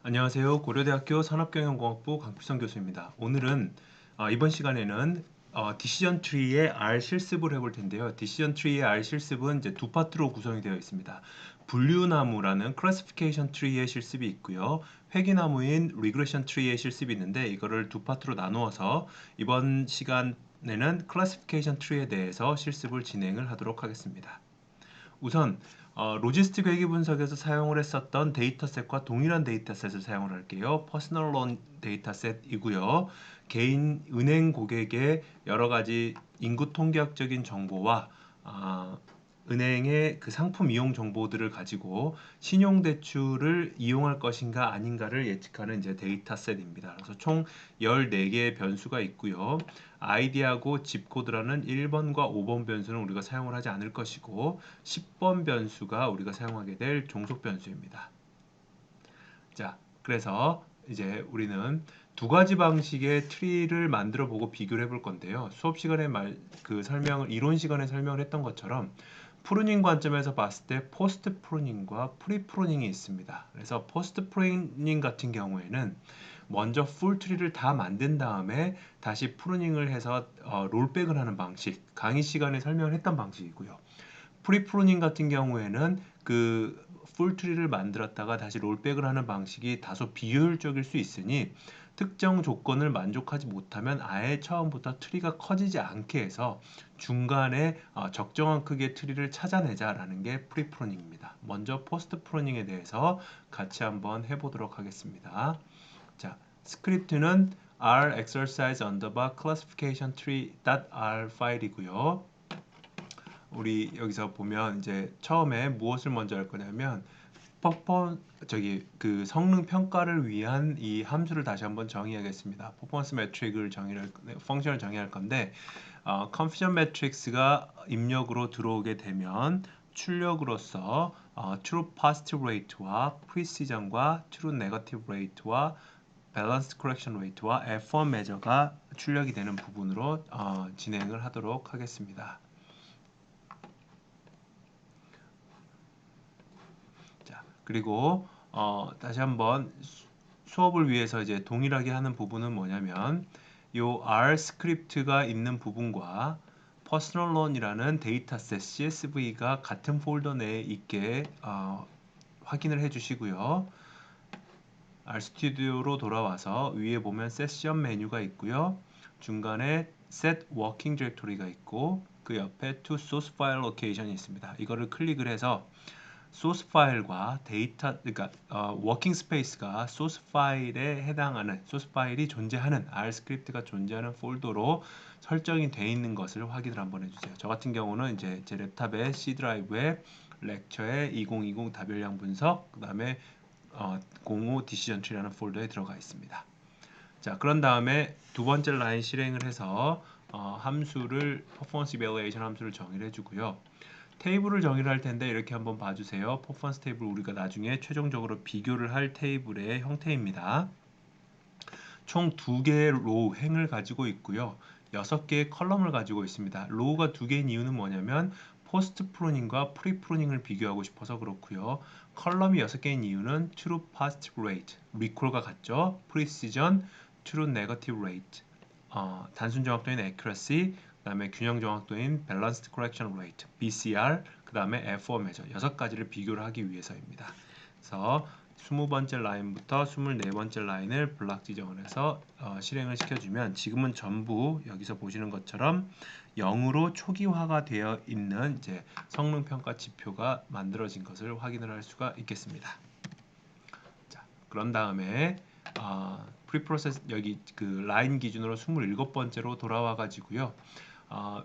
안녕하세요. 고려대학교 산업경영공학부 강필성 교수입니다. 오늘은 이번 시간에는 디시전 트리의 R 실습을 해볼 텐데요. 디시전 트리의 R 실습은 이제 두 파트로 구성이 되어 있습니다. 분류나무라는 클래시피케이션 트리의 실습이 있고요. 회귀나무인 리그레션 트리의 실습이 있는데 이거를 두 파트로 나누어서 이번 시간에는 클래시피케이션 트리에 대해서 실습을 진행을 하도록 하겠습니다. 우선 로지스틱 회계 분석에서 사용을 했었던 데이터셋과 동일한 데이터셋을 사용을 할게요. 퍼스널 론 데이터셋이고요. 개인 은행 고객의 여러 가지 인구 통계학적인 정보와 은행의 그 상품 이용 정보들을 가지고 신용대출을 이용할 것인가 아닌가를 예측하는 이제 데이터셋입니다. 그래서 총 14개의 변수가 있고요. 아이디하고 집코드라는 1번과 5번 변수는 우리가 사용을 하지 않을 것이고 10번 변수가 우리가 사용하게 될 종속 변수입니다. 자, 그래서 이제 우리는 두 가지 방식의 트리를 만들어 보고 비교를 해볼 건데요. 수업 시간에 이론 시간에 설명을 했던 것처럼 프루닝 관점에서 봤을 때 포스트 프루닝과 프리 프루닝이 있습니다. 그래서 포스트 프루닝 같은 경우에는 먼저 풀 트리를 다 만든 다음에 다시 프루닝을 해서 롤백을 하는 방식, 강의 시간에 설명을 했던 방식이고요. 프리 프루닝 같은 경우에는 그 풀트리를 만들었다가 다시 롤백을 하는 방식이 다소 비효율적일 수 있으니 특정 조건을 만족하지 못하면 아예 처음부터 트리가 커지지 않게 해서 중간에 적정한 크기의 트리를 찾아내자라는 게 프리 프루닝입니다. 먼저 포스트 프루닝에 대해서 같이 한번 해보도록 하겠습니다. 자, 스크립트는 r exercise underbar classification tree.r 파일이고요. 우리 여기서 보면 이제 처음에 무엇을 먼저 할 거냐면 그 성능 평가를 위한 이 함수를 다시 한번 정의하겠습니다. 퍼포먼스 매트릭을 펑션을 정의할 건데 컨퓨전 매트릭스가 입력으로 들어오게 되면 출력으로서 true positive rate와 precision과 true negative rate와 balanced correction rate와 F1 measure가 출력이 되는 부분으로 진행을 하도록 하겠습니다. 자, 그리고 다시 한번 수업을 위해서 이제 동일하게 하는 부분은 뭐냐면 요 R 스크립트가 있는 부분과 퍼스널 론이라는 데이터셋 CSV가 같은 폴더 내에 있게 확인을 해 주시고요. RStudi오로 돌아와서 위에 보면 세션 메뉴가 있고요. 중간에 set working directory가 있고 그 옆에 to source file location이 있습니다. 이거를 클릭을 해서 소스 파일과 데이터, 그러니까 워킹 스페이스가 소스 파일에 해당하는 소스 파일이 존재하는 R 스크립트가 존재하는 폴더로 설정이 되어 있는 것을 확인을 한번 해주세요. 저 같은 경우는 이제 제 랩탑의 C 드라이브에 렉처에 2020 다별량 분석, 그다음에 05 디시전 트리라는 폴더에 들어가 있습니다. 자, 그런 다음에 두 번째 라인 실행을 해서 함수를 performance evaluation 함수를 정의를 해주고요. 테이블을 정의를 할 텐데 이렇게 한번 봐주세요. 퍼포먼스 테이블 우리가 나중에 최종적으로 비교를 할 테이블의 형태입니다. 총 2개의 로우 행을 가지고 있고요. 6개의 컬럼을 가지고 있습니다. 로우가 2개인 이유는 뭐냐면 포스트 프루닝과 프리 프루닝을 비교하고 싶어서 그렇고요. 컬럼이 6개인 이유는 true positive rate, recall과 같죠. precision, true negative rate, 단순 정확도인 accuracy, 그 다음에 균형 정확도인 balanced correction rate, BCR, 그 다음에 F4 measure 6가지를 비교를 하기 위해서입니다. 그래서 20번째 라인부터 24번째 라인을 블락 지정을 해서 실행을 시켜주면 지금은 전부 여기서 보시는 것처럼 0으로 초기화가 되어 있는 이제 성능 평가 지표가 만들어진 것을 확인을 할 수가 있겠습니다. 자, 그런 다음에 프리프로세스 여기 그 라인 기준으로 27번째로 돌아와 가지고요.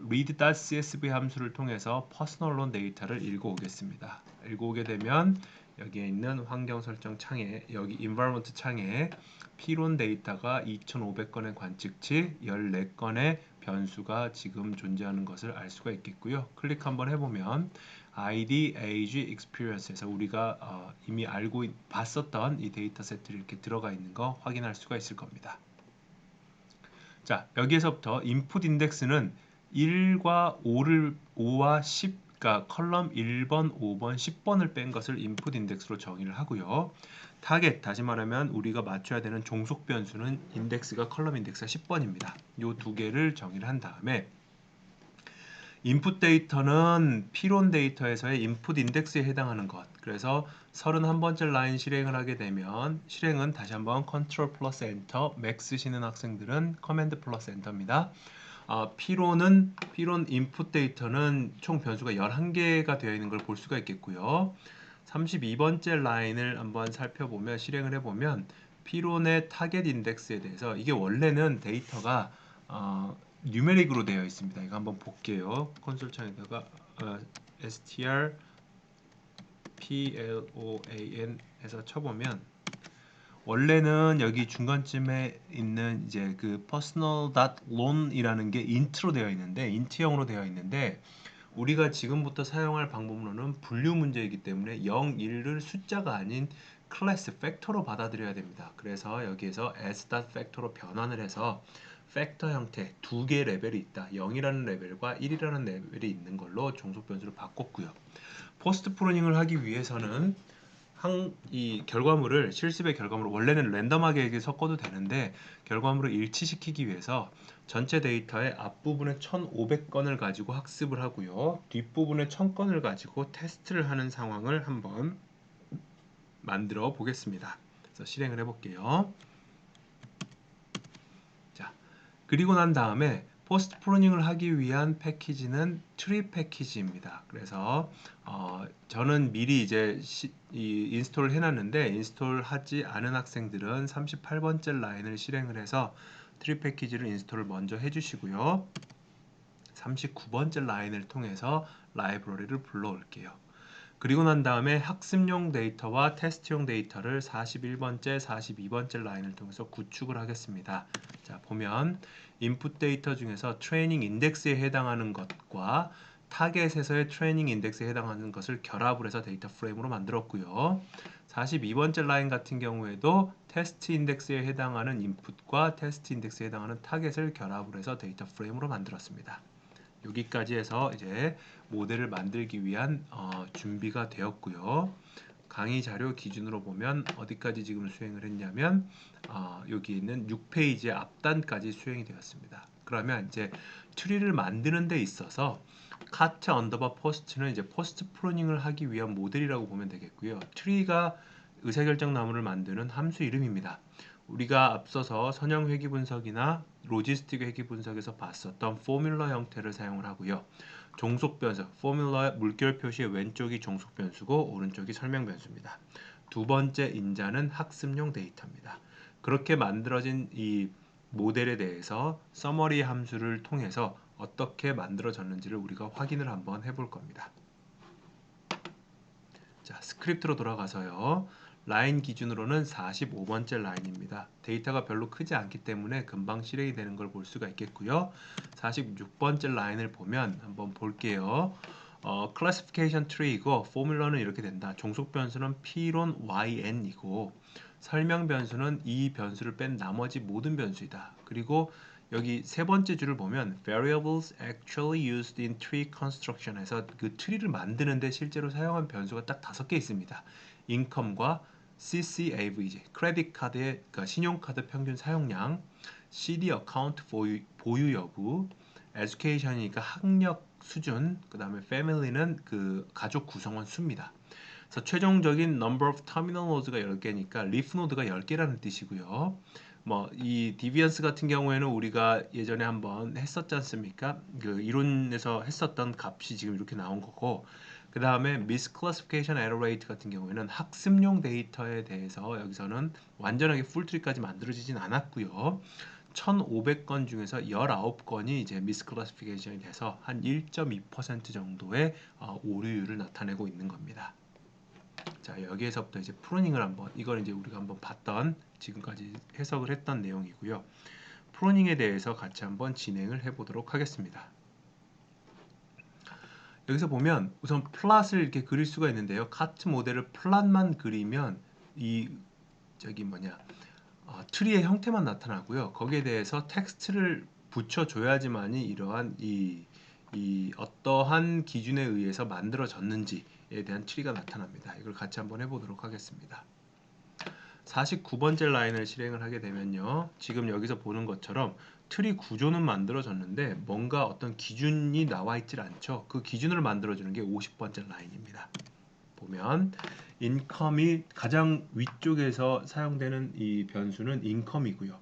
read.csv 함수를 통해서 퍼스널 론 데이터를 읽어오겠습니다. 읽어오게 되면 여기에 있는 환경 설정 창에 여기 environment 창에 피론 데이터가 2,500건의 관측치 14건의 변수가 지금 존재하는 것을 알 수가 있겠고요. 클릭 한번 해보면 ID, Age, Experience에서 우리가 이미 봤었던 이 데이터 세트를 이렇게 들어가 있는 거 확인할 수가 있을 겁니다. 자, 여기에서부터 input index는 1과 5와 10 그러니까 컬럼 1번, 5번, 10번을 뺀 것을 인풋 인덱스로 정의를 하고요. 타겟, 다시 말하면 우리가 맞춰야 되는 종속 변수는 인덱스가 컬럼 인덱스가 10번입니다. 이 두 개를 정의를 한 다음에 인풋 데이터는 피론 데이터에서의 인풋 인덱스에 해당하는 것. 그래서 31번째 라인 실행을 하게 되면 실행은 다시 한번 컨트롤 플러스 엔터, 맥 쓰시는 학생들은 커맨드 플러스 엔터입니다. 피론 인풋 데이터는 총 변수가 11개가 되어 있는 걸 볼 수가 있겠고요. 32번째 라인을 한번 살펴보면 실행을 해보면 피론의 타겟 인덱스에 대해서 이게 원래는 데이터가 뉴메릭으로 되어 있습니다. 이거 한번 볼게요. 콘솔 창에다가 str plan 해서 쳐보면 원래는 여기 중간쯤에 있는 이제 그 personal.loan이라는 게 int로 되어 있는데 int형으로 되어 있는데 우리가 지금부터 사용할 방법론은 분류 문제이기 때문에 0, 1을 숫자가 아닌 클래스 팩터로 받아들여야 됩니다. 그래서 여기에서 as.factor로 변환을 해서 팩터 형태 두 개의 레벨이 있다. 0이라는 레벨과 1이라는 레벨이 있는 걸로 종속 변수를 바꿨고요. 포스트 프로닝을 하기 위해서는 이 결과물을 실습의 결과물을 원래는 랜덤하게 이렇게 섞어도 되는데 결과물을 일치시키기 위해서 전체 데이터의 앞부분에 1500건을 가지고 학습을 하고요. 뒷부분에 1000건을 가지고 테스트를 하는 상황을 한번 만들어 보겠습니다. 그래서 실행을 해볼게요. 자, 그리고 난 다음에 포스트 프로닝을 하기 위한 패키지는 트리 패키지입니다. 그래서 저는 미리 이제 인스톨을 해놨는데 인스톨하지 않은 학생들은 38번째 라인을 실행을 해서 트리 패키지를 인스톨을 먼저 해주시고요. 39번째 라인을 통해서 라이브러리를 불러올게요. 그리고 난 다음에 학습용 데이터와 테스트용 데이터를 41번째, 42번째 라인을 통해서 구축을 하겠습니다. 자, 보면 인풋 데이터 중에서 트레이닝 인덱스에 해당하는 것과 타겟에서의 트레이닝 인덱스에 해당하는 것을 결합을 해서 데이터 프레임으로 만들었고요. 42번째 라인 같은 경우에도 테스트 인덱스에 해당하는 인풋과 테스트 인덱스에 해당하는 타겟을 결합을 해서 데이터 프레임으로 만들었습니다. 여기까지 해서 이제 모델을 만들기 위한 준비가 되었고요. 강의 자료 기준으로 보면 어디까지 지금 수행을 했냐면 여기 있는 6페이지의 앞단까지 수행이 되었습니다. 그러면 이제 트리를 만드는 데 있어서 카트 언더바 포스트는 이제 포스트 프로닝을 하기 위한 모델이라고 보면 되겠고요. 트리가 의사결정 나무를 만드는 함수 이름입니다. 우리가 앞서서 선형 회귀 분석이나 로지스틱 회귀 분석에서 봤었던 포뮬러 형태를 사용을 하고요. 종속 변수, 포뮬러의 물결 표시의 왼쪽이 종속 변수고 오른쪽이 설명 변수입니다. 두 번째 인자는 학습용 데이터입니다. 그렇게 만들어진 이 모델에 대해서 서머리 함수를 통해서 어떻게 만들어졌는지를 우리가 확인을 한번 해볼 겁니다. 자, 스크립트로 돌아가서요. 라인 기준으로는 45번째 라인입니다. 데이터가 별로 크지 않기 때문에 금방 실행이 되는 걸 볼 수가 있겠고요. 46번째 라인을 보면 한번 볼게요. classification tree이고 포뮬러는 이렇게 된다. 종속 변수는 p론yn이고 설명 변수는 이 변수를 뺀 나머지 모든 변수이다. 그리고 여기 세 번째 줄을 보면 variables actually used in tree construction에서 그 트리를 만드는데 실제로 사용한 변수가 딱 5개 있습니다. income과 CCAVG, 크레딧 카드의 그러니까 신용카드 평균 사용량, CD 어카운트 보유 여부, education이니까 학력 수준, 그 다음에 family는 그 가족 구성원 수입니다. 그래서 최종적인 number of terminal nodes가 10개니까 leaf node가 10개라는 뜻이고요. 뭐 이 디비언스 같은 경우에는 우리가 예전에 한번 했었지 않습니까? 그 이론에서 했었던 값이 지금 이렇게 나온 거고 그 다음에 misclassification error rate 같은 경우에는 학습용 데이터에 대해서 여기서는 완전하게 풀트리까지 만들어지진 않았고요. 1500건 중에서 19건이 이제 misclassification이 돼서 한 1.2% 정도의 오류율을 나타내고 있는 겁니다. 자, 여기에서부터 이제 프로닝을 한번 이걸 이제 우리가 한번 봤던 지금까지 해석을 했던 내용이고요. 프로닝에 대해서 같이 한번 진행을 해 보도록 하겠습니다. 여기서 보면 우선 플랫을 이렇게 그릴 수가 있는데요. 카트 모델을 플랫만 그리면 이 저기 뭐냐 트리의 형태만 나타나고요. 거기에 대해서 텍스트를 붙여줘야지만이 이러한 이 이 어떠한 기준에 의해서 만들어졌는지에 대한 트리가 나타납니다. 이걸 같이 한번 해보도록 하겠습니다. 49번째 라인을 실행을 하게 되면요. 지금 여기서 보는 것처럼 트리 구조는 만들어졌는데 뭔가 어떤 기준이 나와 있질 않죠. 그 기준을 만들어주는 게 50번째 라인입니다. 보면 인컴이 가장 위쪽에서 사용되는 이 변수는 인컴이고요.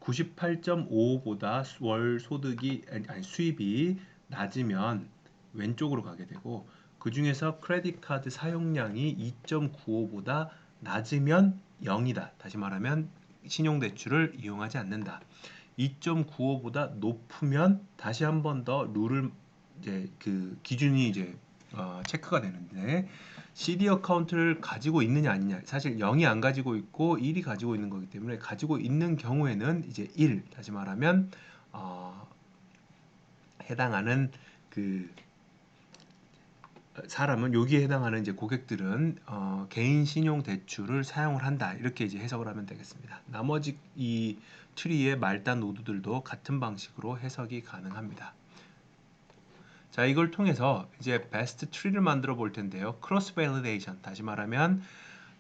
98.55보다 월 소득이 아니 수입이 낮으면 왼쪽으로 가게 되고 그 중에서 크레딧 카드 사용량이 2.95보다 낮으면 0이다. 다시 말하면 신용대출을 이용하지 않는다. 2.95보다 높으면 다시 한 번 더 룰을 이제 그 기준이 이제 체크가 되는데 CD 어카운트를 가지고 있느냐 아니냐 사실 0이 안 가지고 있고 1이 가지고 있는 거기 때문에 가지고 있는 경우에는 이제 1 다시 말하면 해당하는 그 사람은 여기에 해당하는 이제 고객들은 개인 신용 대출을 사용을 한다 이렇게 이제 해석을 하면 되겠습니다. 나머지 이 트리의 말단 노드들도 같은 방식으로 해석이 가능합니다. 자, 이걸 통해서 이제 베스트 트리를 만들어 볼 텐데요. 크로스 밸리데이션 다시 말하면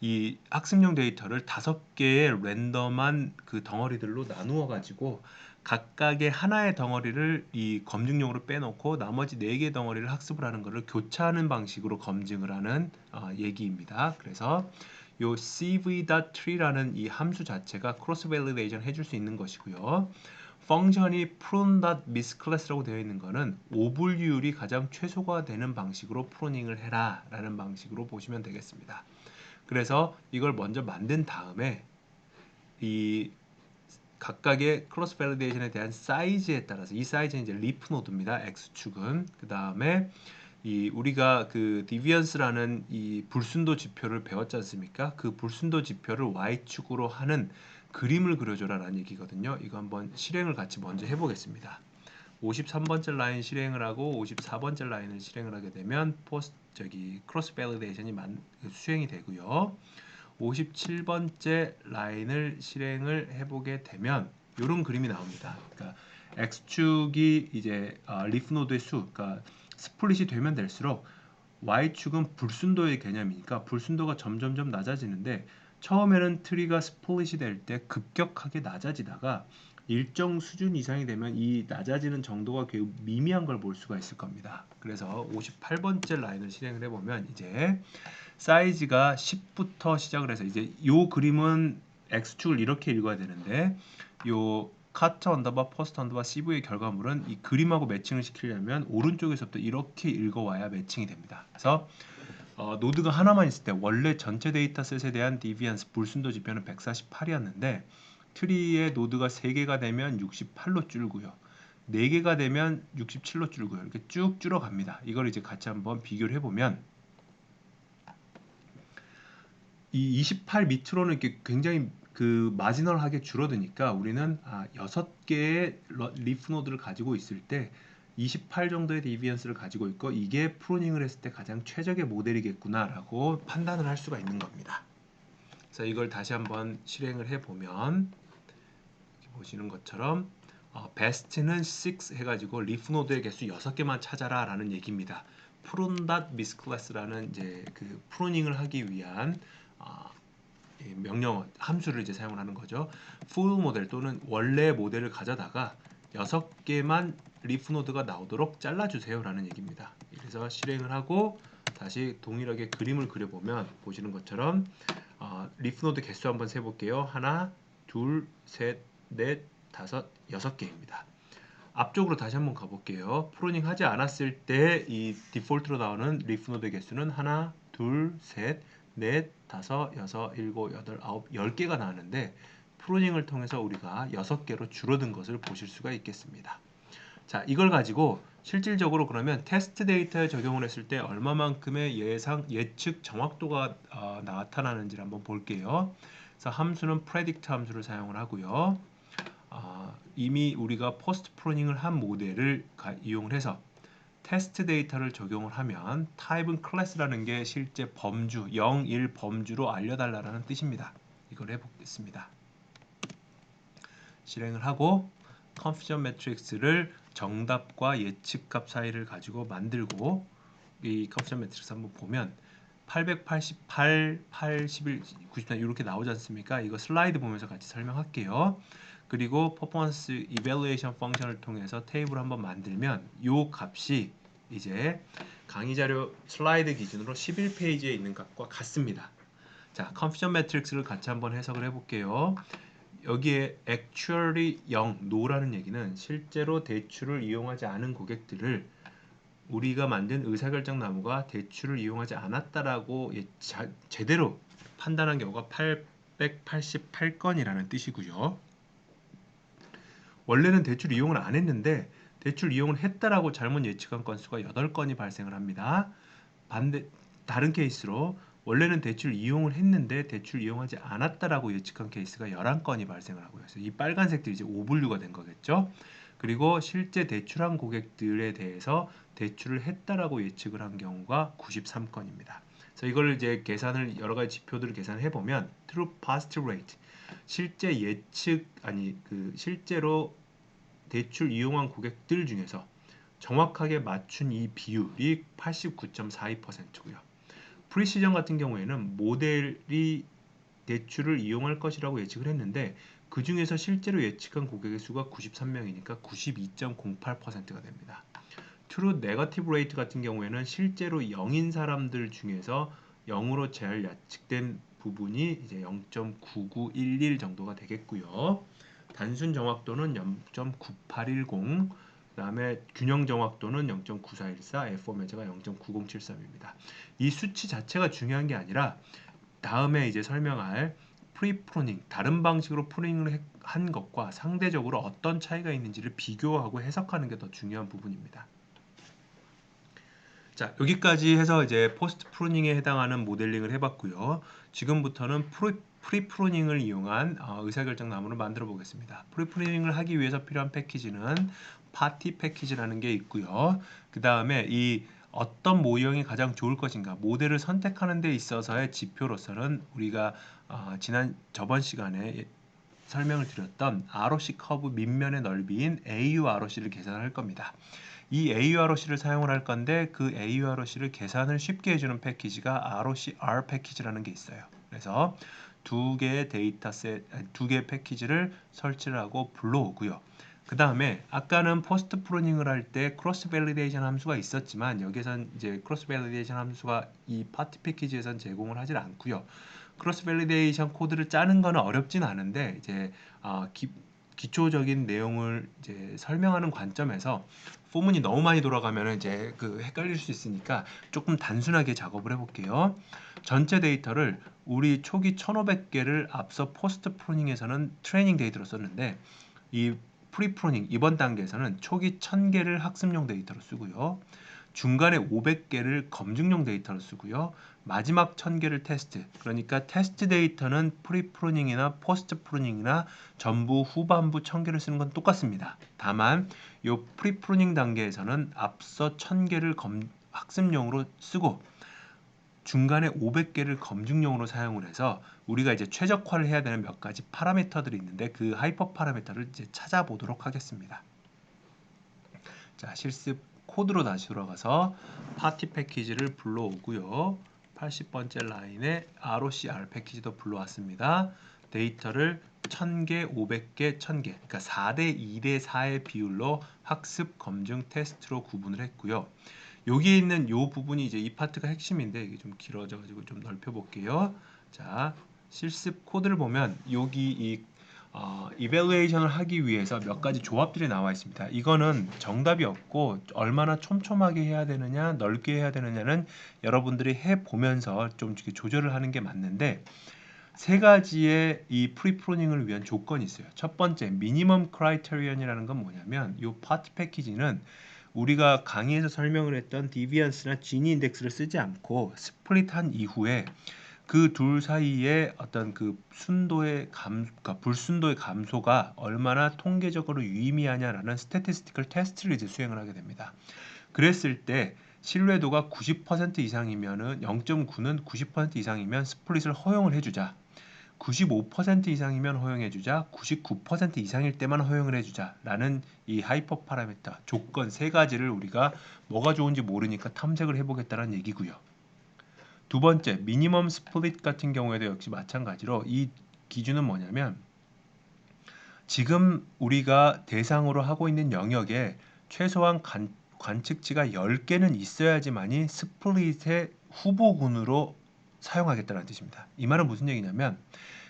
이 학습용 데이터를 5개의 랜덤한 그 덩어리들로 나누어 가지고 각각의 하나의 덩어리를 이 검증용으로 빼놓고 나머지 4개 덩어리를 학습을 하는 것을 교차하는 방식으로 검증을 하는 얘기입니다. 그래서 요 cv.tree라는 이 함수 자체가 크로스 밸리데이션 해줄 수 있는 것이고요. 펑션이 prune.misclass라고 되어 있는 것은 오분율이 가장 최소가 되는 방식으로 프로닝을 해라 라는 방식으로 보시면 되겠습니다. 그래서 이걸 먼저 만든 다음에 이 각각의 크로스 밸리데이션에 대한 사이즈에 따라서 이 사이즈는 이제 리프 노드입니다. x축은 그 다음에 이 우리가 그 디비언스라는 이 불순도 지표를 배웠지 않습니까? 그 불순도 지표를 y축으로 하는 그림을 그려줘라라는 얘기거든요. 이거 한번 실행을 같이 먼저 해보겠습니다. 53번째 라인 실행을 하고 54번째 라인을 실행을 하게 되면 크로스 밸리데이션이 수행이 되고요. 57번째 라인을 실행을 해보게 되면 이런 그림이 나옵니다. 그러니까 x축이 이제 리프 노드의 수, 그러니까 스플릿이 되면 될수록 y축은 불순도의 개념이니까 불순도가 점점점 낮아지는데 처음에는 트리가 스플릿이 될 때 급격하게 낮아지다가 일정 수준 이상이 되면 이 낮아지는 정도가 매우 미미한 걸 볼 수가 있을 겁니다. 그래서 58번째 라인을 실행을 해보면 이제 사이즈가 10부터 시작을 해서 이제 요 그림은 x축을 이렇게 읽어야 되는데 요 카트 언더바 포스트 언더바 CV의 결과물은 이 그림하고 매칭을 시키려면 오른쪽에서부터 이렇게 읽어와야 매칭이 됩니다. 그래서 노드가 하나만 있을 때 원래 전체 데이터셋에 대한 디비언스 불순도 지표는 148이었는데 트리의 노드가 3개가 되면 68로 줄고요. 4개가 되면 67로 줄고요. 이렇게 쭉 줄어갑니다. 이걸 이제 같이 한번 비교를 해보면 이 28 밑으로는 이렇게 굉장히 그 마지널하게 줄어드니까 우리는 6개의 리프 노드를 가지고 있을 때 28 정도의 디비언스를 가지고 있고 이게 프로닝을 했을 때 가장 최적의 모델이겠구나라고 판단을 할 수가 있는 겁니다. 그래서 이걸 다시 한번 실행을 해보면 보시는 것처럼 best는 6 해가지고 리프 노드의 개수 6개만 찾아라 라는 얘기입니다. prune.misclass라는 이제 그 프로닝을 하기 위한 명령 함수를 이제 사용을 하는 거죠. full 모델 또는 원래 모델을 가져다가 6개만 리프 노드가 나오도록 잘라주세요 라는 얘기입니다. 그래서 실행을 하고 다시 동일하게 그림을 그려보면 보시는 것처럼 리프 노드 개수 한번 세볼게요. 하나, 둘, 셋, 넷, 다섯, 6개입니다. 앞쪽으로 다시 한번 가볼게요. 프로닝 하지 않았을 때 이 디폴트로 나오는 리프 노드 개수는 하나, 둘, 셋, 넷, 다섯, 여섯, 일곱, 여덟, 아홉, 10개가 나왔는데 프로닝을 통해서 우리가 6개로 줄어든 것을 보실 수가 있겠습니다. 자, 이걸 가지고 실질적으로 그러면 테스트 데이터에 적용을 했을 때 얼마만큼의 예측 정확도가 나타나는지를 한번 볼게요. 그래서 함수는 predict 함수를 사용을 하고요. 이미 우리가 포스트 프로닝을 한 모델을 이용을 해서 테스트 데이터를 적용을 하면 타입은 클래스라는 게 실제 범주 0, 1 범주로 알려달라는 뜻입니다. 이걸 해보겠습니다. 실행을 하고 컨퓨전 매트릭스를 정답과 예측값 사이를 가지고 만들고 이 커피션 매트릭스 한번 보면 888, 81, 94 이렇게 나오지 않습니까? 이거 슬라이드 보면서 같이 설명할게요. 그리고 퍼포먼스 이밸루에이션 펑션을 통해서 테이블 한번 만들면 요 값이 이제 강의 자료 슬라이드 기준으로 11페이지에 있는 값과 같습니다. 자, 컨피전 매트릭스를 같이 한번 해석을 해볼게요. 여기에 actually 0, no라는 얘기는 실제로 대출을 이용하지 않은 고객들을 우리가 만든 의사결정 나무가 대출을 이용하지 않았다라고 제대로 판단한 경우가 888건이라는 뜻이고요. 원래는 대출 이용을 안 했는데 대출 이용을 했다라고 잘못 예측한 건수가 8건이 발생을 합니다. 다른 케이스로 원래는 대출 이용을 했는데 대출 이용하지 않았다라고 예측한 케이스가 11건이 발생을 하고요. 그래서 이 빨간색들이 이제 오분류가 된 거겠죠. 그리고 실제 대출한 고객들에 대해서 대출을 했다라고 예측을 한 경우가 93건입니다. 그래서 이걸 이제 계산을 여러 가지 지표들을 계산해 보면 true positive rate 실제 예측 실제로 대출 이용한 고객들 중에서 정확하게 맞춘 이 비율이 89.42%고요. 프리시전 같은 경우에는 모델이 대출을 이용할 것이라고 예측을 했는데 그 중에서 실제로 예측한 고객의 수가 93명이니까 92.08%가 됩니다. True Negative Rate 같은 경우에는 실제로 0인 사람들 중에서 0으로 제일 예측된 부분이 이제 0.9911 정도가 되겠고요. 단순 정확도는 0.9810, 그다음에 균형 정확도는 0.9414, F 매저가 0.9073입니다. 이 수치 자체가 중요한 게 아니라 다음에 이제 설명할 프리프로닝, 다른 방식으로 프로닝을 한 것과 상대적으로 어떤 차이가 있는지를 비교하고 해석하는 게 더 중요한 부분입니다. 자, 여기까지 해서 이제 포스트 프루닝에 해당하는 모델링을 해봤고요. 지금부터는 프리프루닝을 이용한 의사결정 나무를 만들어 보겠습니다. 프리프루닝을 하기 위해서 필요한 패키지는 파티 패키지라는 게 있고요. 그 다음에 이 어떤 모형이 가장 좋을 것인가 모델을 선택하는 데 있어서의 지표로서는 우리가 저번 시간에 설명을 드렸던 ROC 커브 밑면의 넓이인 AUROC를 계산할 겁니다. 이 AUROC를 사용을 할 건데 그 AUROC를 계산을 쉽게 해주는 패키지가 ROCR 패키지라는 게 있어요. 그래서 두 개의 두 개의 패키지를 설치를 하고 불러오고요. 그 다음에 아까는 포스트 프로닝을 할 때 크로스 밸리데이션 함수가 있었지만 여기선 이제 크로스 밸리데이션 함수가 이 파티 패키지에선 제공을 하질 않고요. 크로스 밸리데이션 코드를 짜는 거는 어렵진 않은데 이제 기초적인 내용을 이제 설명하는 관점에서 포문이 너무 많이 돌아가면 이제 헷갈릴 수 있으니까 조금 단순하게 작업을 해볼게요. 전체 데이터를 우리 초기 1500개를 앞서 포스트 프로닝에서는 트레이닝 데이터로 썼는데 이 프리 프로닝 이번 단계에서는 초기 1000개를 학습용 데이터로 쓰고요. 중간에 500개를 검증용 데이터로 쓰고요. 마지막 1000개를 테스트. 그러니까 테스트 데이터는 프리 프루닝이나 포스트 프루닝이나 전부 후반부 1000개를 쓰는 건 똑같습니다. 다만 이 프리 프루닝 단계에서는 앞서 1000개를 학습용으로 쓰고 중간에 500개를 검증용으로 사용을 해서 우리가 이제 최적화를 해야 되는 몇 가지 파라미터들이 있는데 그 하이퍼 파라미터를 이제 찾아보도록 하겠습니다. 자, 실습 코드로 다시 돌아가서 파티 패키지를 불러오고요. 80번째 라인에 ROCR 패키지도 불러왔습니다. 데이터를 1000개, 500개, 1000개 그러니까 4대 2대 4의 비율로 학습, 검증, 테스트로 구분을 했고요. 여기에 있는 이 부분이 이제 이 파트가 핵심인데 이게 좀 길어져 가지고 좀 넓혀 볼게요. 자, 실습 코드를 보면 여기 이 이밸루에이션을 하기 위해서 몇 가지 조합들이 나와 있습니다. 이거는 정답이 없고 얼마나 촘촘하게 해야 되느냐, 넓게 해야 되느냐는 여러분들이 해 보면서 좀 조절을 하는 게 맞는데 세 가지의 이 프리프로닝을 위한 조건이 있어요. 첫 번째, 미니멈 크라이테리언이라는 건 뭐냐면 이 파티 패키지는 우리가 강의에서 설명을 했던 디비언스나 지니 인덱스를 쓰지 않고 스플릿한 이후에 그 둘 사이에 어떤 그러니까 불순도의 감소가 얼마나 통계적으로 유의미하냐라는 스태티스티컬 테스트를 이제 수행을 하게 됩니다. 그랬을 때 신뢰도가 90% 이상이면은 0.9는 90% 이상이면 스플릿을 허용을 해주자. 95% 이상이면 허용해주자, 99% 이상일 때만 허용을 해주자라는 이 하이퍼 파라미터 조건 세 가지를 우리가 뭐가 좋은지 모르니까 탐색을 해보겠다는 얘기고요. 두 번째, 미니멈 스플릿 같은 경우에도 역시 마찬가지로 이 기준은 뭐냐면 지금 우리가 대상으로 하고 있는 영역에 최소한 관측지가 10개는 있어야지만이 스플릿의 후보군으로 사용하겠다는 뜻입니다. 이 말은 무슨 얘기냐면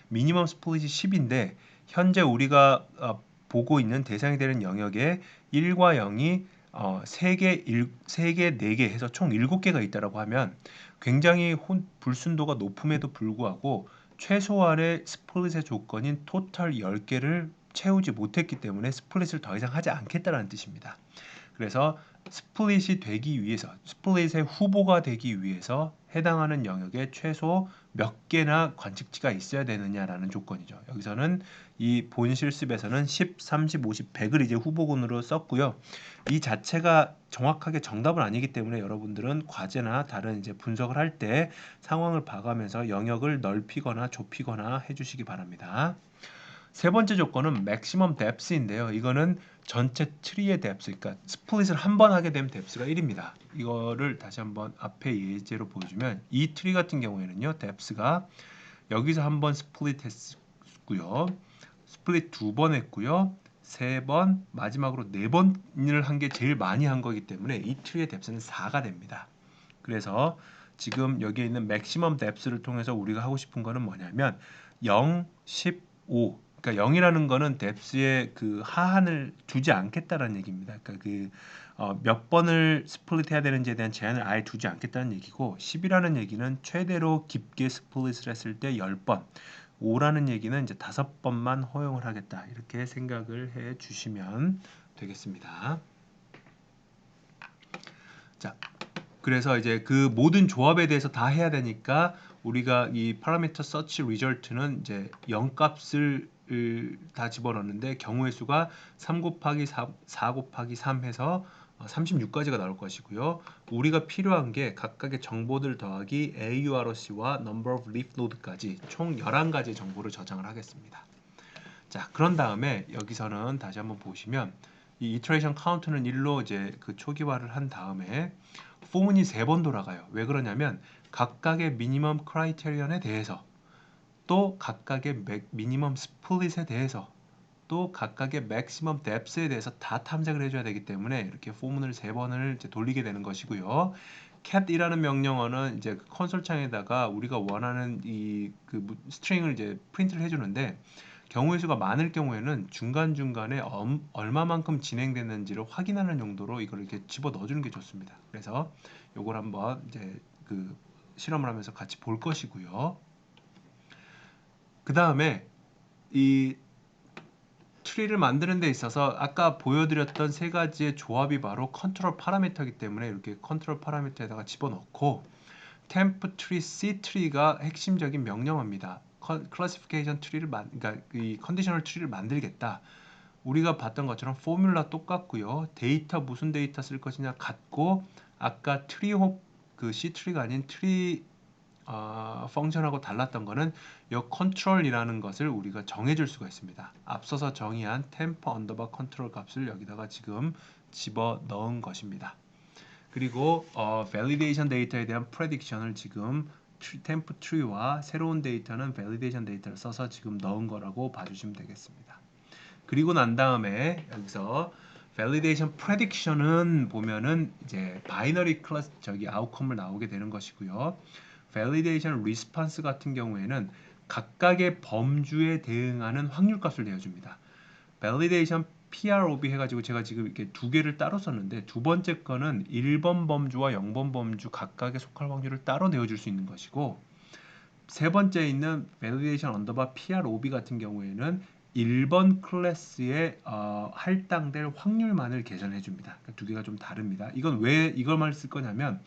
미니멈 스플릿이 10인데 현재 우리가 보고 있는 대상이 되는 영역에 1과 0이 3개, 4개 해서 총 7개가 있다라고 하면 굉장히 불순도가 높음에도 불구하고 최소한의 스플릿의 조건인 토탈 10개를 채우지 못했기 때문에 스플릿을 더 이상 하지 않겠다는 뜻입니다. 그래서 스플릿이 되기 위해서, 스플릿의 후보가 되기 위해서 해당하는 영역에 최소 몇 개나 관측지가 있어야 되느냐라는 조건이죠. 여기서는 이 본 실습에서는 10, 30, 50, 100을 이제 후보군으로 썼고요. 이 자체가 정확하게 정답은 아니기 때문에 여러분들은 과제나 다른 이제 분석을 할 때 상황을 봐가면서 영역을 넓히거나 좁히거나 해주시기 바랍니다. 세 번째 조건은 maximum depth인데요. 이거는 전체 트리의 depth, 그러니까 스플릿을 한 번 하게 되면 depth가 1입니다. 이거를 다시 한번 앞에 예제로 보여주면 이 트리 같은 경우에는요, depth가 여기서 한 번 스플릿 했고요, 스플릿 2번 했고요, 3번, 마지막으로 4번을 한 게 제일 많이 한 거기 때문에 이 트리의 depth는 4가 됩니다. 그래서 지금 여기에 있는 maximum depth를 통해서 우리가 하고 싶은 거는 뭐냐면 0, 15, 그러니까 0이라는 거는 depth의 그 하한을 두지 않겠다라는 얘기입니다. 그러니까 몇 번을 스플릿 해야 되는지에 대한 제한을 아예 두지 않겠다는 얘기고 10이라는 얘기는 최대로 깊게 스플릿을 했을 때 10번, 5라는 얘기는 이제 5번만 허용을 하겠다. 이렇게 생각을 해 주시면 되겠습니다. 자, 그래서 이제 그 모든 조합에 대해서 다 해야 되니까 우리가 이 파라미터 서치 리절트는 이제 0값을 다 집어넣는데 경우의 수가 3 곱하기 4 곱하기 3 해서 36가지가 나올 것이고요. 우리가 필요한 게 각각의 정보들 더하기 AUROC와 number of leaf node까지 총 11가지 정보를 저장을 하겠습니다. 자, 그런 다음에 여기서는 다시 한번 보시면 이 이터레이션 카운트는 1로 이제 그 초기화를 한 다음에 포문이 3번 돌아가요. 왜 그러냐면 각각의 미니멈 크라이테리언에 대해서 또 각각의 미니멈 스플릿에 대해서 또 각각의 맥시멈 뎁스에 대해서 다 탐색을 해줘야 되기 때문에 이렇게 포문을 3번을 이제 돌리게 되는 것이고요. cat이라는 명령어는 이제 콘솔 창에다가 우리가 원하는 이 그 스트링을 이제 프린트를 해주는데 경우의 수가 많을 경우에는 중간중간에 얼마만큼 진행됐는지를 확인하는 용도로 이걸 이렇게 집어 넣어주는 게 좋습니다. 그래서 요걸 한번 이제 그 실험을 하면서 같이 볼 것이고요. 그 다음에 이 트리를 만드는 데 있어서 아까 보여드렸던 세 가지의 조합이 바로 컨트롤 파라미터이기 때문에 이렇게 컨트롤 파라미터에다가 집어넣고 템프 트리 C 트리가 핵심적인 명령어입니다. 클래시피케이션 트리를 그러니까 이 컨디셔널 트리를 만들겠다. 우리가 봤던 것처럼 포뮬라 똑같고요. 데이터 무슨 데이터 쓸 것이냐 같고 아까 트리홉 그 C 트리가 아닌 트리 펑션하고 달랐던 거는 이 컨트롤이라는 것을 우리가 정해줄 수가 있습니다. 앞서서 정의한 템퍼 언더바 컨트롤 값을 여기다가 지금 집어 넣은 것입니다. 그리고 밸리데이션 데이터에 대한 프레딕션을 지금 템프 트리와 새로운 데이터는 밸리데이션 데이터를 써서 지금 넣은 거라고 봐주시면 되겠습니다. 그리고 난 다음에 여기서 밸리데이션 프레딕션은 보면은 이제 바이너리 클래스 아웃컴을 나오게 되는 것이고요. 밸리데이션 리스폰스 같은 경우에는 각각의 범주에 대응하는 확률값을 내어줍니다. 밸리데이션 PROB 해가지고 제가 지금 이렇게 두 개를 따로 썼는데 두 번째 거는 1번 범주와 0번 범주 각각의 속할 확률을 따로 내어줄 수 있는 것이고 세 번째 있는 밸리데이션 언더바 PROB 같은 경우에는 1번 클래스에 할당될 확률만을 계산해 줍니다. 그러니까 두 개가 좀 다릅니다. 이건 왜 이걸만 쓸 거냐면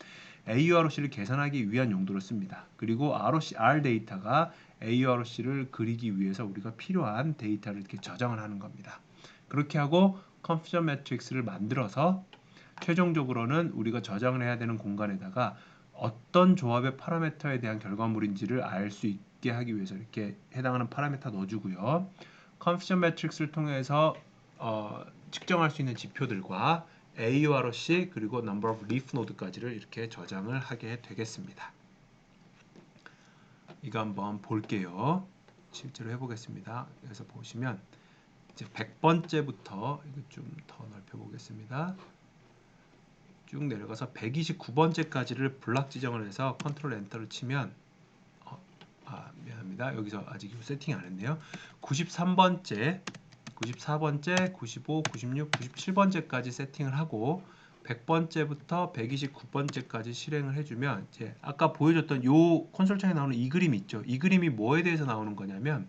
AUROC를 계산하기 위한 용도로 씁니다. 그리고 R 데이터가 AUROC를 그리기 위해서 우리가 필요한 데이터를 이렇게 저장을 하는 겁니다. 그렇게 하고 컨퓨전 매트릭스를 만들어서 최종적으로는 우리가 저장을 해야 되는 공간에다가 어떤 조합의 파라미터에 대한 결과물인지를 알 수 있게 하기 위해서 이렇게 해당하는 파라미터 넣어주고요. 컨피전 매트릭스를 통해서 측정할 수 있는 지표들과 AUROC 그리고 number of leaf node까지를 이렇게 저장을 하게 되겠습니다. 이거 한번 볼게요. 실제로 해보겠습니다. 여기서 보시면 이제 100번째부터 이거 좀 더 넓혀 보겠습니다. 쭉 내려가서 129번째까지를 블락 지정을 해서 컨트롤 엔터를 치면 미안합니다. 여기서 아직 세팅이 안 했네요. 93번째, 94번째, 95, 96, 97번째까지 세팅을 하고 100번째부터 129번째까지 실행을 해주면 이제 아까 보여줬던 요 콘솔 창에 나오는 이 그림 있죠. 이 그림이 뭐에 대해서 나오는 거냐면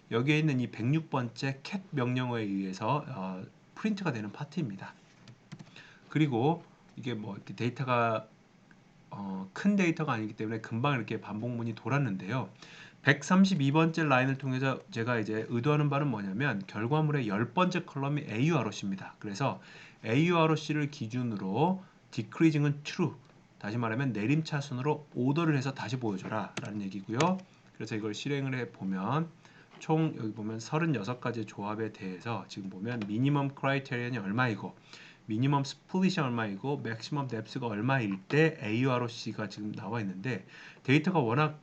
여기에 있는 이 106번째 cat 명령어에 의해서 프린트가 되는 파트입니다. 그리고 이게 뭐 이렇게 데이터가 큰 데이터가 아니기 때문에 금방 이렇게 반복문이 돌았는데요. 132번째 라인을 통해서 제가 이제 의도하는 바는 뭐냐면 결과물의 10번째 컬럼이 AUROC입니다. 그래서 AUROC를 기준으로 decreasing은 true, 다시 말하면 내림차순으로 오더를 해서 다시 보여줘라 라는 얘기고요. 그래서 이걸 실행을 해보면 총 여기 보면 36가지 조합에 대해서 지금 보면 미니멈 크라이테리언이 얼마이고 미니멈 스플릿이 얼마이고 맥시멈 뎁스가 얼마일 때 AUROC가 지금 나와 있는데 데이터가 워낙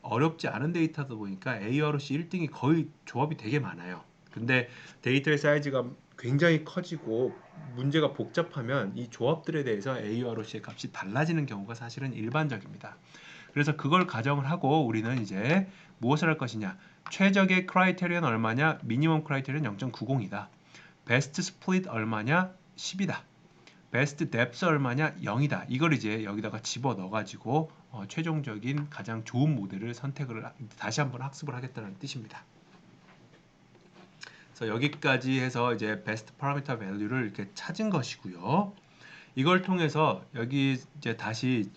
어렵지 않은 데이터다 보니까 AUROC 1등이 거의 조합이 되게 많아요. 근데 데이터의 사이즈가 굉장히 커지고 문제가 복잡하면 이 조합들에 대해서 AUROC의 값이 달라지는 경우가 사실은 일반적입니다. 그래서 그걸 가정을 하고 우리는 이제 무엇을 할 것이냐, 최적의 크라이테리언 얼마냐, 미니멈 크라이테리언 0.90이다. 베스트 스플릿 얼마냐, 10이다. 베스트 뎁스 얼마냐, 0이다. 이걸 이제 여기다가 집어 넣어가지고 최종적인 가장 좋은 모델을 선택을 다시 한번 학습을 하겠다는 뜻입니다. 그래서 여기까지 해서 이제 베스트 파라미터 밸류를 이렇게 찾은 것이고요. 이걸 통해서 여기 이제 다시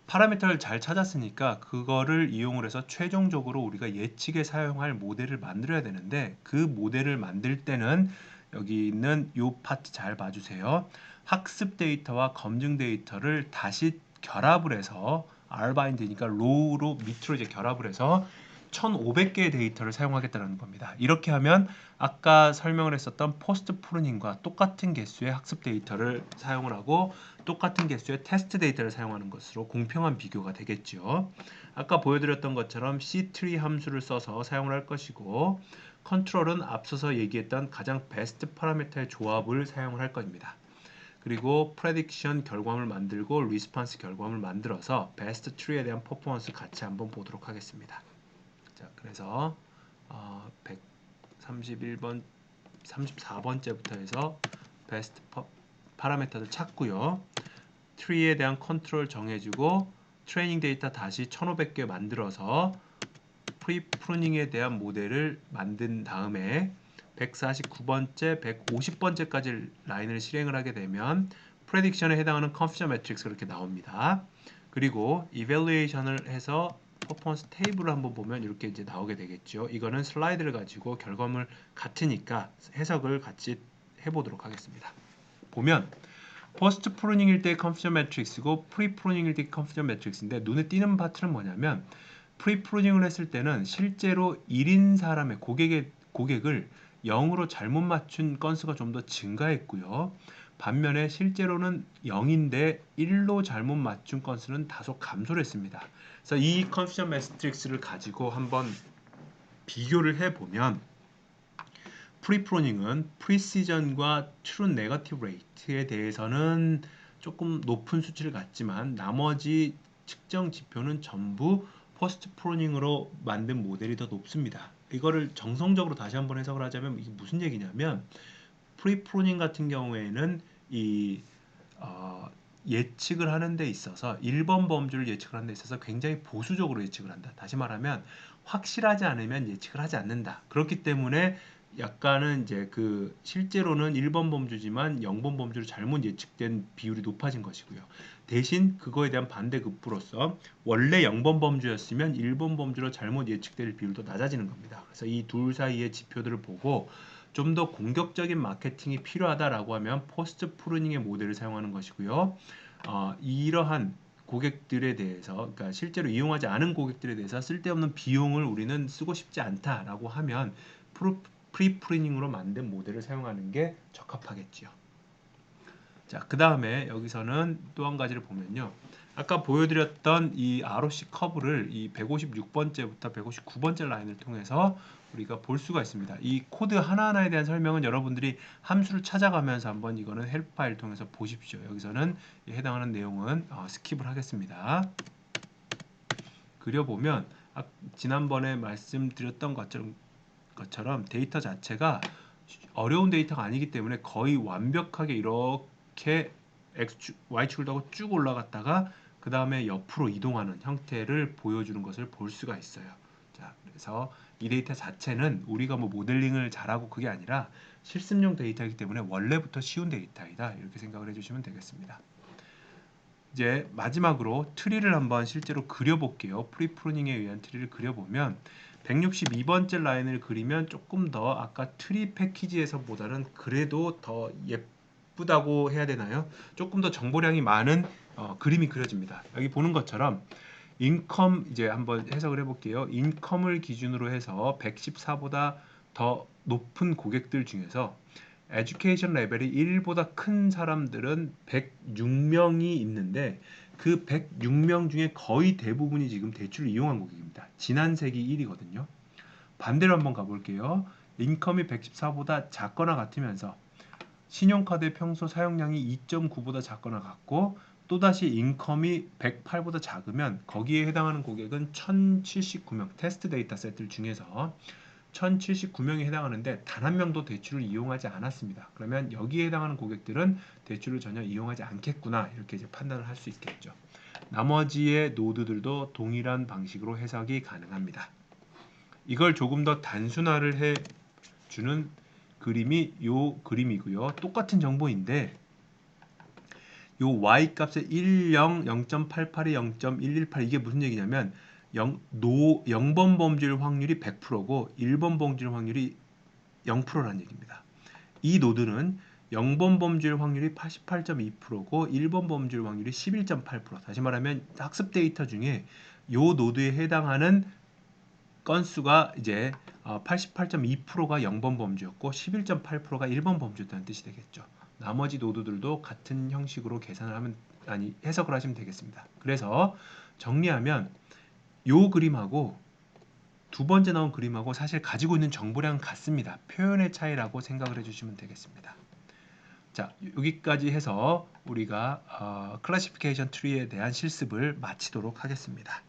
파라미터를 잘 찾았으니까 그거를 이용을 해서 최종적으로 우리가 예측에 사용할 모델을 만들어야 되는데 그 모델을 만들 때는 여기 있는 이 파트 잘 봐주세요. 학습 데이터와 검증 데이터를 다시 결합을 해서 Rbind니까 row로 밑으로 이제 결합을 해서 1500개의 데이터를 사용하겠다는 겁니다. 이렇게 하면 아까 설명을 했었던 포스트 프루닝과 똑같은 개수의 학습 데이터를 사용을 하고 똑같은 개수의 테스트 데이터를 사용하는 것으로 공평한 비교가 되겠죠. 아까 보여드렸던 것처럼 C3 함수를 써서 사용을 할 것이고 컨트롤은 앞서서 얘기했던 가장 베스트 파라미터의 조합을 사용을 할 겁니다. 그리고 프레딕션 결과물 만들고 리스폰스 결과물 만들어서 베스트 트리에 대한 퍼포먼스 같이 한번 보도록 하겠습니다. 자, 그래서 131번, 34번째부터 해서 베스트 파라미터를 찾고요. 트리에 대한 컨트롤 정해주고 트레이닝 데이터 다시 1500개 만들어서 프리프루닝에 대한 모델을 만든 다음에 149번째, 150번째까지 라인을 실행을 하게 되면 프레딕션에 해당하는 컨피전 매트릭스가 이렇게 나옵니다. 그리고 이밸루에이션을 해서 퍼포먼스 테이블을 한번 보면 이렇게 이제 나오게 되겠죠. 이거는 슬라이드를 가지고 결과물 같으니까 해석을 같이 해보도록 하겠습니다. 보면 포스트 프루닝일 때 컨피전 매트릭스고 프리 프루닝일 때 컨피전 매트릭스인데 눈에 띄는 파트는 뭐냐면 프리 프루닝을 했을 때는 실제로 1인 사람의 고객을 0으로 잘못 맞춘 건수가 좀 더 증가했고요. 반면에 실제로는 0인데 1로 잘못 맞춘 건수는 다소 감소를 했습니다. 그래서 이 컨피전 매트릭스를 가지고 한번 비교를 해보면 프리프로닝은 프리시전과 트루 네거티브 레이트에 대해서는 조금 높은 수치를 갖지만 나머지 측정 지표는 전부 포스트 프로닝으로 만든 모델이 더 높습니다. 이거를 정성적으로 다시 한번 해석을 하자면 이게 무슨 얘기냐면 프리프로닝 같은 경우에는 이 예측을 하는 데 있어서 1번 범주를 예측을 하는 데 있어서 굉장히 보수적으로 예측을 한다. 다시 말하면 확실하지 않으면 예측을 하지 않는다. 그렇기 때문에 약간은 이제 그 실제로는 1번 범주지만 0번 범주로 잘못 예측된 비율이 높아진 것이고요. 대신 그거에 대한 반대급부로서 원래 0번 범주였으면 1번 범주로 잘못 예측될 비율도 낮아지는 겁니다. 그래서 이 둘 사이의 지표들을 보고 좀 더 공격적인 마케팅이 필요하다라고 하면 포스트 프루닝의 모델을 사용하는 것이고요. 이러한 고객들에 대해서, 그러니까 실제로 이용하지 않은 고객들에 대해서 쓸데없는 비용을 우리는 쓰고 싶지 않다라고 하면 프리프리닝으로 만든 모델을 사용하는 게 적합하겠지요. 자, 그 다음에 여기서는 또 한 가지를 보면요. 아까 보여드렸던 이 ROC 커브를 이 156번째부터 159번째 라인을 통해서 우리가 볼 수가 있습니다. 이 코드 하나하나에 대한 설명은 여러분들이 함수를 찾아가면서 한번 이거는 헬프 파일 통해서 보십시오. 여기서는 해당하는 내용은 스킵을 하겠습니다. 그려보면 지난번에 말씀드렸던 것처럼 데이터 자체가 어려운 데이터가 아니기 때문에 거의 완벽하게 이렇게 Y축을 하고 쭉 올라갔다가 그 다음에 옆으로 이동하는 형태를 보여주는 것을 볼 수가 있어요. 자, 그래서 이 데이터 자체는 우리가 뭐 모델링을 잘하고 그게 아니라 실습용 데이터이기 때문에 원래부터 쉬운 데이터이다, 이렇게 생각을 해주시면 되겠습니다. 이제 마지막으로 트리를 한번 실제로 그려볼게요. 프리프루닝에 의한 트리를 그려보면 162번째 라인을 그리면 조금 더 아까 트리 패키지에서보다는 그래도 더 예쁘다고 해야 되나요? 조금 더 정보량이 많은 그림이 그려집니다. 여기 보는 것처럼 인컴, 이제 한번 해석을 해볼게요. 인컴을 기준으로 해서 114보다 더 높은 고객들 중에서 에듀케이션 레벨이 1보다 큰 사람들은 106명이 있는데 그 106명 중에 거의 대부분이 지금 대출을 이용한 고객입니다. 지난 세기 1이거든요. 반대로 한번 가볼게요. 인컴이 114보다 작거나 같으면서 신용카드의 평소 사용량이 2.9보다 작거나 같고 또다시 인컴이 108보다 작으면 거기에 해당하는 고객은 1079명, 테스트 데이터 세트 중에서 1079명이 해당하는데 단 한 명도 대출을 이용하지 않았습니다. 그러면 여기에 해당하는 고객들은 대출을 전혀 이용하지 않겠구나, 이렇게 이제 판단을 할 수 있겠죠. 나머지의 노드들도 동일한 방식으로 해석이 가능합니다. 이걸 조금 더 단순화를 해주는 그림이 요 그림이고요. 똑같은 정보인데 요 y 값의 10, 0.882, 0.118 이게 무슨 얘기냐면 0번 범죄율 확률이 100%고 1번 범죄율 확률이 0%라는 얘기입니다. 이 노드는 0번 범죄율 확률이 88.2%고 1번 범죄율 확률이 11.8%. 다시 말하면 학습 데이터 중에 요 노드에 해당하는 건수가 이제 88.2%가 0번 범주였고 11.8%가 1번 범주였다는 뜻이 되겠죠. 나머지 노드들도 같은 형식으로 계산을 하면, 아니, 해석을 하시면 되겠습니다. 그래서 정리하면 요 그림하고 두 번째 나온 그림하고 사실 가지고 있는 정보량은 같습니다. 표현의 차이라고 생각을 해주시면 되겠습니다. 자, 여기까지 해서 우리가 클래시피케이션 트리에 대한 실습을 마치도록 하겠습니다.